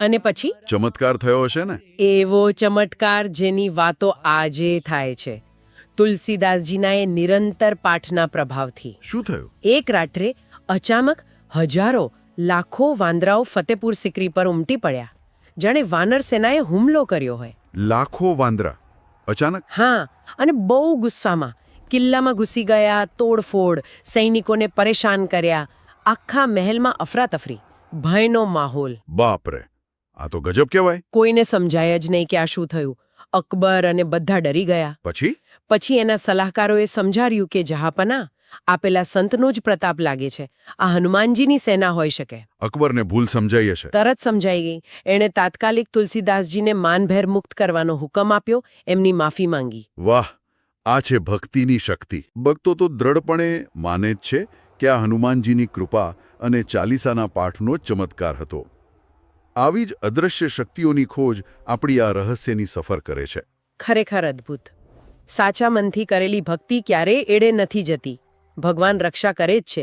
અને પછી ચમત્કાર થયો હશે ને? એવો ચમત્કાર જેની વાતો આજે થાય છે, તુલસીદાસજીના એ નિરંતર પાઠના પ્રભાવથી. શું થયું? એક રાત્રે અચાનક હજારો લાખો વાંદરાઓ ફતેપુર સિકરી પર ઉમટી પડ્યા, જાણે વાનર સેનાએ હુમલો કર્યો હોય. લાખો વાંદરા અચાનક? હા, અને બહુ ગુસ્સામાં કિલ્લામાં ઘૂસી ગયા, તોડફોડ, સૈનિકોને પરેશાન કર્યા, આખા મહેલમાં અફરાતફરી, ભયનો માહોલ. બાપરે, આ તો ગજબ કહેવાય. કોઈને સમજાય જ નહીં કે આ શું થયું. અકબર અને બધા ડરી ગયા. પછી એના સલાહકારોએ સમજાવ્યું કે જહાપના, આ પેલા સંતનો જ પ્રતાપ લાગે છે, આ હનુમાનજીની સેના હોઈ શકે. અકબરને ભૂલ સમજાઈ હશે. તરત સમજાઈ ગઈ. એણે તાત્કાલિક તુલસીદાસજીને માનભેર મુક્ત કરવાનો હુકમ આપ્યો, એમની માફી માંગી. વાહ, આ છે ભક્તિની શક્તિ. ભક્તો તો દ્રઢપણે માને જ છે કે આ હનુમાનજીની કૃપા અને ચાલીસાના પાઠનો જ ચમત્કાર હતો. આવી જ અદૃશ્ય શક્તિઓની ખોજ આપણી આ રહસ્યની સફર કરે છે. ખરેખર અદ્ભુત. સાચા મનથી કરેલી ભક્તિ ક્યારેય એડે નથી જતી. ભગવાન રક્ષા કરે જ છે.